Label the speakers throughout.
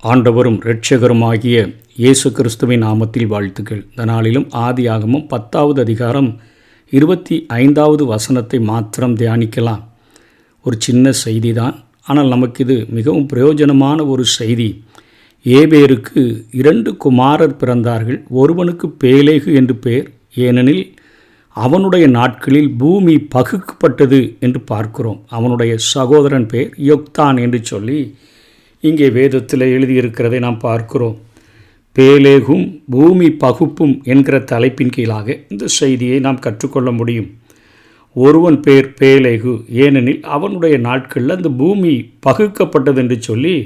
Speaker 1: ஆண்டவரும் இரட்சகருமாகிய இயேசு கிறிஸ்துவின் நாமத்தில் வாழ்த்துக்கள். இந்த நாளிலும் ஆதியாகமம் 10வது அதிகாரம் 25வது வசனத்தை மாத்திரம் தியானிக்கலாம். ஒரு சின்ன செய்தி தான், ஆனால் நமக்கு இது மிகவும் பிரயோஜனமான ஒரு செய்தி. ஏபேருக்கு 2 குமாரர் பிறந்தார்கள். ஒருவனுக்கு பேலேகு என்று பெயர், ஏனெனில் அவனுடைய நாட்களில் பூமி பகுக்கப்பட்டது என்று பார்க்கிறோம். அவனுடைய சகோதரன் பெயர் யொக்தான் என்று சொல்லி இங்கே வேதத்தில் எழுதியிருக்கிறதை நாம் பார்க்கிறோம். பேலேகும் பூமி பகுப்பும் என்கிற தலைப்பின் கீழாக இந்த செய்தியை நாம் கற்றுக்கொள்ள முடியும். ஒருவன் பேர் பேலேகு, ஏனெனில் அவனுடைய நாட்களில் அந்த பூமி பகுக்கப்பட்டது என்று சொல்லி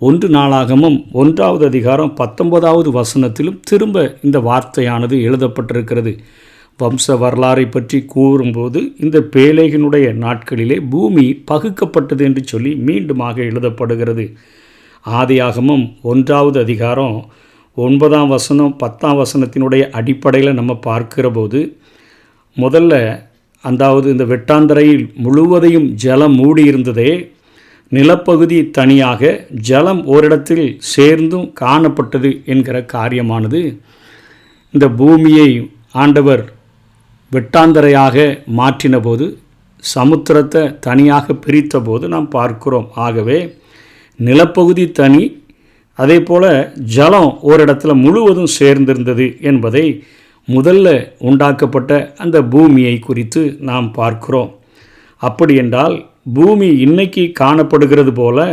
Speaker 1: 1 நாளாகமம் 1வது அதிகாரம் 19வது வசனத்திலும் திரும்ப இந்த வார்த்தையானது எழுதப்பட்டிருக்கிறது. வம்ச வரலாறை பற்றி கூறும்போது இந்த பேலேகினுடைய நாட்களிலே பூமி பகுக்கப்பட்டது என்று சொல்லி மீண்டுமாக எழுதப்படுகிறது. ஆதியாகமம் 1வது அதிகாரம் 9ஆம் வசனம் 10ஆம் வசனத்தினுடைய அடிப்படையில் நம்ம பார்க்கிற போது முதல்ல இந்த வெட்டாந்தரையில் முழுவதையும் ஜலம் மூடியிருந்ததே, நிலப்பகுதி தனியாக ஜலம் ஓரிடத்தில் சேர்ந்தும் காணப்பட்டது என்கிற காரியமானது இந்த பூமியை ஆண்டவர் வெட்டாந்தரையாக மாற்றின போது, சமுத்திரத்தை தனியாக பிரித்த போது நாம் பார்க்கிறோம். ஆகவே நிலப்பகுதி தனி, அதே போல் ஜலம் ஓரிடத்துல முழுவதும் சேர்ந்திருந்தது என்பதை முதல்ல உண்டாக்கப்பட்ட அந்த பூமியை குறித்து நாம் பார்க்கிறோம். அப்படி என்றால் பூமி இன்னைக்கு காணப்படுகிறது போல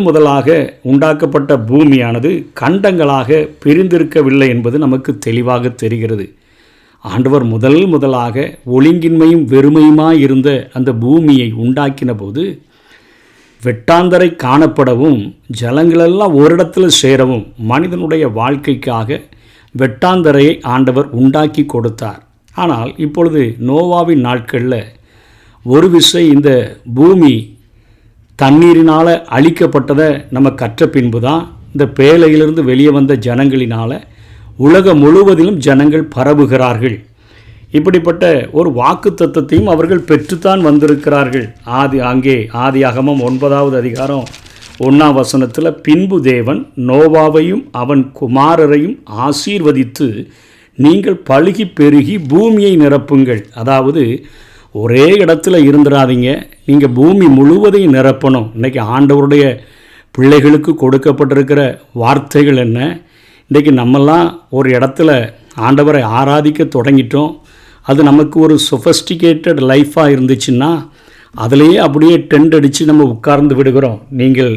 Speaker 1: முதலாக உண்டாக்கப்பட்ட பூமியானது கண்டங்களாக பிரிந்திருக்கவில்லை என்பது நமக்கு தெளிவாக தெரிகிறது. ஆண்டவர் முதலாக ஒழுங்கின்மையும் வெறுமையுமாய் இருந்த அந்த பூமியை உண்டாக்கின போது வெட்டாந்தரை காணப்படவும் ஜலங்களெல்லாம் ஓரிடத்தில் சேரவும் மனிதனுடைய வாழ்க்கைக்காக வெட்டாந்தரையை ஆண்டவர் உண்டாக்கி கொடுத்தார். ஆனால் இப்பொழுது நோவாவின் நாட்களில் ஒரு விசை இந்த பூமி தண்ணீரினால் அழிக்கப்பட்டதை நம்ம கற்ற பின்பு தான் இந்த பேழையிலிருந்து வெளியே வந்த ஜனங்களினால் உலகம் முழுவதிலும் ஜனங்கள் பரவுகிறார்கள். இப்படிப்பட்ட ஒரு வாக்கு தத்தத்தையும் அவர்கள் பெற்றுத்தான் வந்திருக்கிறார்கள். ஆதியாகமம் 9வது அதிகாரம் 1ஆம் வசனத்தில், பின்பு தேவன் நோவாவையும் அவன் குமாரரையும் ஆசீர்வதித்து, நீங்கள் பலுகி பெருகி பூமியை நிரப்புங்கள். அதாவது ஒரே இடத்துல இருந்துடாதீங்க, நீங்கள் பூமி முழுவதையும் நிரப்பணும். இன்றைக்கி ஆண்டவருடைய பிள்ளைகளுக்கு கொடுக்கப்பட்டிருக்கிற வார்த்தைகள் என்ன? இன்றைக்கி நம்மெல்லாம் ஒரு இடத்துல ஆண்டவரை ஆராதிக்க தொடங்கிட்டோம். அது நமக்கு ஒரு சொஃபஸ்டிகேட்டட் லைஃபாக இருந்துச்சுன்னா அதிலேயே அப்படியே டென்ட் அடித்து நம்ம உட்கார்ந்து விடுகிறோம். நீங்கள்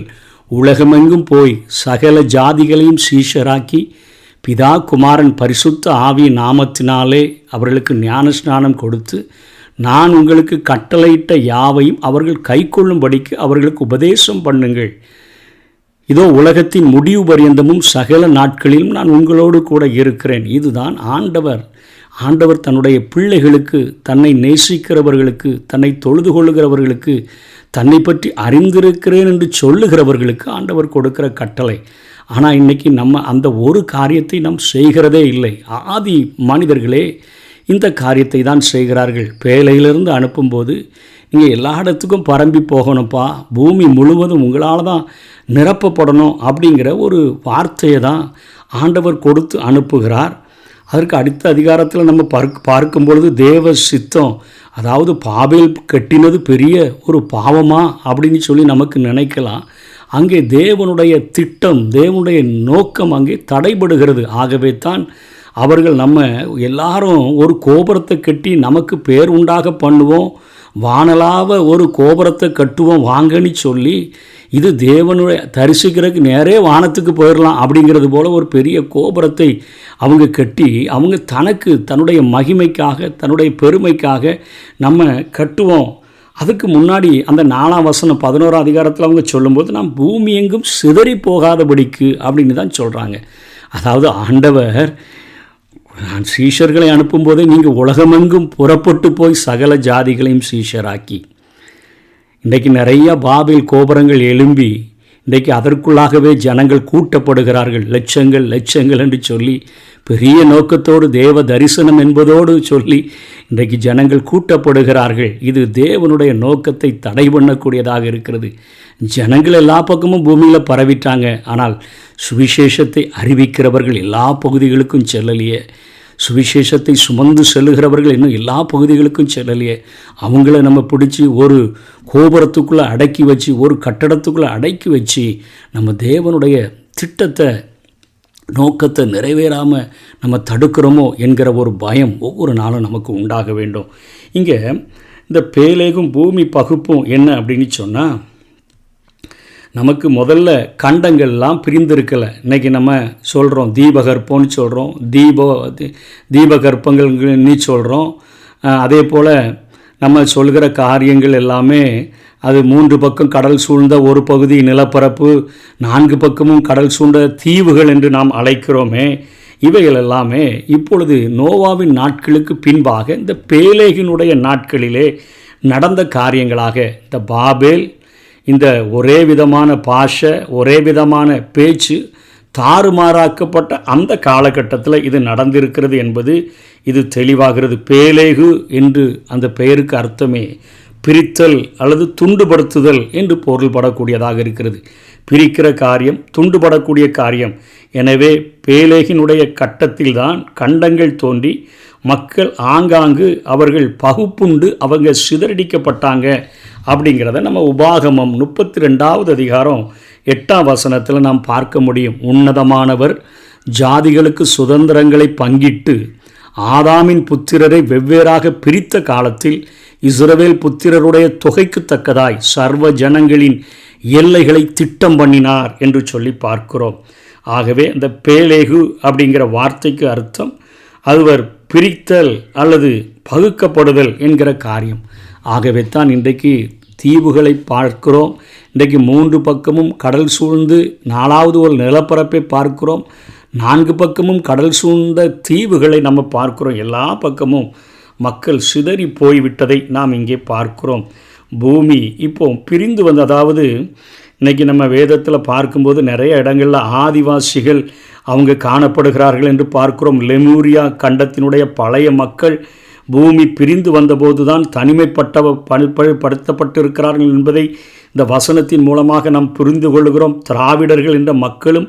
Speaker 1: உலகமெங்கும் போய் சகல ஜாதிகளையும் சீஷராக்கி பிதா குமாரன் பரிசுத்த ஆவியின் நாமத்தினாலே அவர்களுக்கு ஞான ஸ்நானம் கொடுத்து, நான் உங்களுக்கு கட்டளையிட்ட யாவையும் அவர்கள் கைக்கொள்ளும்படிக்கு அவர்களுக்கு உபதேசம் பண்ணுங்கள். இதோ உலகத்தின் முடிவு பரியந்தமும் சகல நாட்களிலும் நான் உங்களோடு கூட இருக்கிறேன். இதுதான் ஆண்டவர் தன்னுடைய பிள்ளைகளுக்கு, தன்னை நேசிக்கிறவர்களுக்கு, தன்னை தொழுது கொள்ளுகிறவர்களுக்கு, தன்னை பற்றி அறிந்திருக்கிறேன் என்று சொல்லுகிறவர்களுக்கு ஆண்டவர் கொடுக்கிற கட்டளை. ஆனால் இன்றைக்கி நம்ம அந்த ஒரு காரியத்தை நாம் செய்கிறதே இல்லை. ஆதி மனிதர்களே இந்த காரியத்தை தான் செய்கிறார்கள். பேழையிலிருந்து அனுப்பும்போது, நீங்கள் எல்லா இடத்துக்கும் பரம்பி போகணும்ப்பா, பூமி முழுவதும் உங்களால் தான் நிரப்பப்படணும் அப்படிங்கிற ஒரு வார்த்தையை தான் ஆண்டவர் கொடுத்து அனுப்புகிறார். அதற்கு அடுத்த அதிகாரத்தில் நம்ம பார்க்கும் பொழுது தேவ சித்தம், அதாவது பாபேல் கட்டினது பெரிய ஒரு பாவமா அப்படின்னு சொல்லி நமக்கு நினைக்கலாம். அங்கே தேவனுடைய திட்டம், தேவனுடைய நோக்கம் அங்கே தடைபடுகிறது. ஆகவே தான் அவர்கள் நம்ம எல்லாரும் ஒரு கோபுரத்தை கட்டி நமக்கு பேர் உண்டாக பண்ணுவோம், வானலாவ ஒரு கோபுரத்தை கட்டுவோம் வாங்கன்னு சொல்லி, இது தேவனுடைய தரிசிக்கிறதுக்கு நேரே வானத்துக்கு போயிடலாம் அப்படிங்கிறது போல் ஒரு பெரிய கோபுரத்தை அவங்க கட்டி அவங்க தன்னுடைய மகிமைக்காக, தன்னுடைய பெருமைக்காக நம்ம கட்டுவோம். அதுக்கு முன்னாடி அந்த 4ஆம் வசனம் 11ஆம் அதிகாரத்தில் அவங்க சொல்லும்போது, நாம் பூமி எங்கும் சிதறி போகாதபடிக்கு அப்படின்னு தான் சொல்கிறாங்க. அதாவது ஆண்டவர் சீஷர்களை அனுப்பும்போதே நீங்கள் உலகமெங்கும் புறப்பட்டு போய் சகல ஜாதிகளையும் சீஷராக்கி, இன்றைக்கி நிறைய பாபேல் கோபுரங்கள் எழும்பி இன்றைக்கு அதற்குள்ளாகவே ஜனங்கள் கூட்டப்படுகிறார்கள். லட்சங்கள் லட்சங்கள் என்று சொல்லி பெரிய நோக்கத்தோடு தேவ தரிசனம் என்பதோடு சொல்லி இன்றைக்கு ஜனங்கள் கூட்டப்படுகிறார்கள். இது தேவனுடைய நோக்கத்தை தடை பண்ணக்கூடியதாக இருக்கிறது. ஜனங்கள் எல்லா பக்கமும் பூமியில் பரவிட்டாங்க. ஆனால் சுவிசேஷத்தை அறிவிக்கிறவர்கள் எல்லா பகுதிகளுக்கும் செல்லலையே. சுவிசேஷத்தை சுமந்து செல்லுகிறவர்கள் இன்னும் எல்லா பகுதிகளுக்கும் செல்லலையே. அவங்கள நம்ம பிடிச்சி ஒரு கோபுரத்துக்குள்ளே அடக்கி வச்சு, ஒரு கட்டடத்துக்குள்ளே அடக்கி வச்சு நம்ம தேவனுடைய திட்டத்தை நோக்கத்தை நிறைவேறாமல் நம்ம தடுக்கிறோமோ என்கிற ஒரு பயம் ஒவ்வொரு நாளும் நமக்கு உண்டாக வேண்டும். இங்கே இந்த பேலேகும் பூமி பகுப்பும் என்ன அப்படின்னு சொன்னால், நமக்கு முதல்ல கண்டங்கள்லாம் பிரிந்திருக்கலை. இன்றைக்கி நம்ம சொல்கிறோம் தீபகற்பம்னு சொல்கிறோம், தீபகற்பங்கள்னு சொல்கிறோம். அதே போல் நம்ம சொல்கிற காரியங்கள் எல்லாமே அது 3 பக்கம் கடல் சூழ்ந்த ஒரு பகுதி நிலப்பரப்பு, 4 பக்கமும் கடல் சூழ்ந்த தீவுகள் என்று நாம் அழைக்கிறோமே. இவைகள் எல்லாமே இப்பொழுது நோவாவின் நாட்களுக்கு பின்பாக இந்த பேலேகினுடைய நாட்களிலே நடந்த காரியங்களாக, இந்த பாபேல், இந்த ஒரே விதமான பாஷை, ஒரே விதமான பேச்சு தாறுமாறாக்கப்பட்ட அந்த காலகட்டத்தில் இது நடந்திருக்கிறது என்பது இது தெளிவாகிறது. பேலேகு என்று அந்த பெயருக்கு அர்த்தமே பிரித்தல் அல்லது துண்டுபடுத்துதல் என்று பொருள்படக்கூடியதாக இருக்கிறது. பிரிக்கிற காரியம், துண்டுபடக்கூடிய காரியம். எனவே பேலேகினுடைய கட்டத்தில்தான் கண்டங்கள் தோன்றி மக்கள் ஆங்காங்கு அவர்கள் பகுப்புண்டு அவங்க சிதறடிக்கப்பட்டாங்க அப்படிங்கிறத நம்ம உபாகமம் 32வது அதிகாரம் 8ஆம் வசனத்தில் நாம் பார்க்க முடியும். உன்னதமானவர் ஜாதிகளுக்கு சுதந்திரங்களை பங்கிட்டு ஆதாமின் புத்திரரை வெவ்வேறாக பிரித்த காலத்தில் இஸ்ரவேல் புத்திரருடைய தொகைக்கு தக்கதாய் சர்வ ஜனங்களின் எல்லைகளை திட்டம் பண்ணினார் என்று சொல்லி பார்க்கிறோம். ஆகவே இந்த பேலேகு அப்படிங்கிற வார்த்தைக்கு அர்த்தம் அதுவர் பிரித்தல் அல்லது பகுக்கப்படுதல் என்கிற காரியம். ஆகவே தான் இன்றைக்கு தீவுகளை பார்க்கிறோம். இன்றைக்கு 3 பக்கமும் கடல் சூழ்ந்து 4வது ஒரு நிலப்பரப்பை பார்க்கிறோம். 4 பக்கமும் கடல் சூழ்ந்த தீவுகளை நம்ம பார்க்கிறோம். எல்லா பக்கமும் மக்கள் சிதறி போய்விட்டதை நாம் இங்கே பார்க்கிறோம். பூமி இப்போ பிரிந்து வந்து, அதாவது இன்றைக்கி நம்ம வேதத்தில் பார்க்கும்போது நிறைய இடங்களில் ஆதிவாசிகள் அவங்க காணப்படுகிறார்கள் என்று பார்க்கிறோம். லெமூரியா கண்டத்தினுடைய பழைய மக்கள் பூமி பிரிந்து வந்தபோது தான் தனிமைப்படுத்தப்பட்டிருக்கிறார்கள் என்பதை இந்த வசனத்தின் மூலமாக நாம் புரிந்து கொள்கிறோம். திராவிடர்கள் என்ற மக்களும்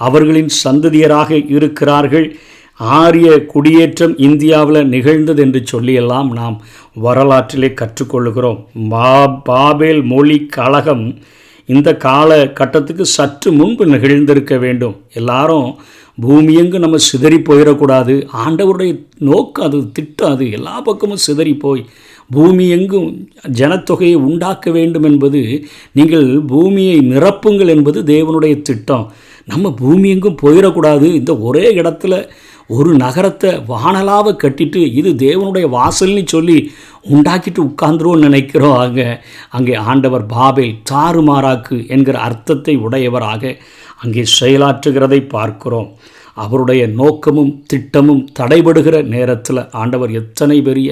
Speaker 1: அவர்களின் சந்ததியராக இருக்கிறார்கள். ஆரிய குடியேற்றம் இந்தியாவில் நிகழ்ந்தது என்று சொல்லியெல்லாம் நாம் வரலாற்றிலே கற்றுக்கொள்கிறோம். பாபேல் மொழி கழகம் இந்த காலகட்டத்துக்கு சற்று முன்பு நிகழ்ந்திருக்க வேண்டும். எல்லாரும் பூமியெங்கு நம்ம சிதறி போயிடக்கூடாது. ஆண்டவருடைய நோக்கம், அது திட்டம், அது எல்லா பக்கமும் சிதறி போய் பூமி எங்கும் ஜனத்தொகையை உண்டாக்க வேண்டும் என்பது, நீங்கள் பூமியை நிரப்புங்கள் என்பது தேவனுடைய திட்டம். நம்ம பூமி எங்கும் போயிடக்கூடாது. இந்த ஒரே இடத்துல ஒரு நகரத்தை வானலாவை கட்டிட்டு இது தேவனுடைய வாசல்னு சொல்லி உண்டாக்கிட்டு உட்கார்ந்துருவோன்னு நினைக்கிறோம். அங்கே ஆண்டவர் பாபேல் தாறுமாறாக்கு என்கிற அர்த்தத்தை உடையவராக அங்கே செயலாற்றுகிறதை பார்க்கிறோம். அவருடைய நோக்கமும் திட்டமும் தடைபடுகிற நேரத்தில் ஆண்டவர் எத்தனை பெரிய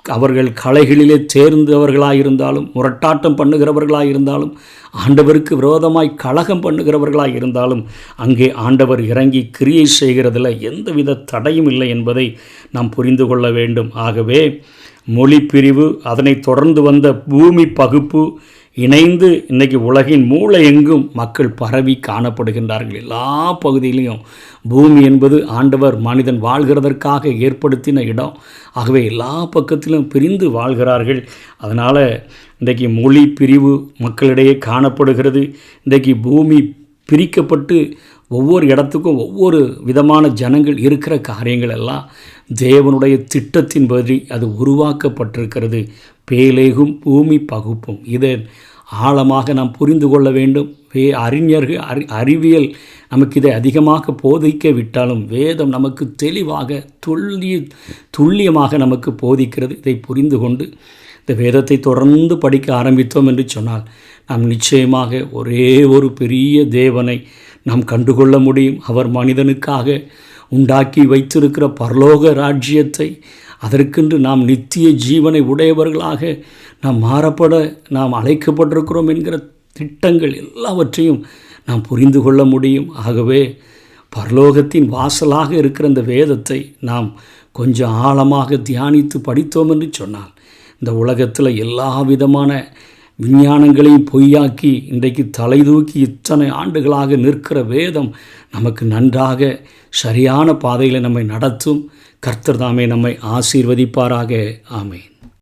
Speaker 1: அவர்கள் கலைகளிலே தேர்ந்தவர்களாயிருந்தாலும், முரட்டாட்டம் பண்ணுகிறவர்களாயிருந்தாலும், ஆண்டவருக்கு விரோதமாய் கலகம் பண்ணுகிறவர்களாக இருந்தாலும் அங்கே ஆண்டவர் இறங்கி கிரியை செய்கிறதில் எந்தவித தடையும் இல்லை என்பதை நாம் புரிந்து கொள்ள வேண்டும். ஆகவே மொழி பிரிவு, அதனை தொடர்ந்து வந்த பூமி பகுப்பு இணைந்து இன்றைக்கி உலகின் மூளை எங்கும் மக்கள் பரவி காணப்படுகின்றார்கள். எல்லா பகுதியிலையும் பூமி என்பது ஆண்டவர் மனிதன் வாழ்கிறதற்காக ஏற்படுத்தின இடம். ஆகவே எல்லா பக்கத்திலும் பிரிந்து வாழ்கிறார்கள். அதனால் இன்றைக்கி மொழி பிரிவு மக்களிடையே காணப்படுகிறது. இன்றைக்கி பூமி பிரிக்கப்பட்டு ஒவ்வொரு இடத்துக்கும் ஒவ்வொரு விதமான ஜனங்கள் இருக்கிற காரியங்கள் எல்லாம் தேவனுடைய திட்டத்தின்படி அது உருவாக்கப்பட்டிருக்கிறது. பேலேகும் பூமி பகுப்பும் இதை ஆழமாக நாம் புரிந்து கொள்ள வேண்டும். அறிஞர்கள் அறிவியல் நமக்கு இதை அதிகமாக போதிக்க விட்டாலும் வேதம் நமக்கு தெளிவாக துல்லியமாக நமக்கு போதிக்கிறது. இதை புரிந்து கொண்டு இந்த வேதத்தை தொடர்ந்து படிக்க ஆரம்பித்தோம் என்று சொன்னால் நாம் நிச்சயமாக ஒரே ஒரு பெரிய தேவனை நாம் கண்டுகொள்ள முடியும். அவர் மனிதனுக்காக உண்டாக்கி வைத்திருக்கிற பரலோக ராஜ்யத்தை, அதற்கென்று நாம் நித்திய ஜீவனை உடையவர்களாக நாம் மாறப்பட நாம் அழைக்கப்பட்டிருக்கிறோம் என்கிற திட்டங்கள் எல்லாவற்றையும் நாம் புரிந்து கொள்ள முடியும். ஆகவே பரலோகத்தின் வாசலாக இருக்கிற இந்த வேதத்தை நாம் கொஞ்சம் ஆழமாக தியானித்து படித்தோம் என்று சொன்னால், இந்த உலகத்தில் எல்லா விதமான விஞ்ஞானங்களையும் பொய்யாக்கி இன்றைக்கு தலை தூக்கி இத்தனை ஆண்டுகளாக நிற்கிற வேதம் நமக்கு நன்றாக சரியான பாதையில் நம்மை நடத்தும். கர்த்தர் தாமே நம்மை ஆசீர்வதிப்பாராக. ஆமென்.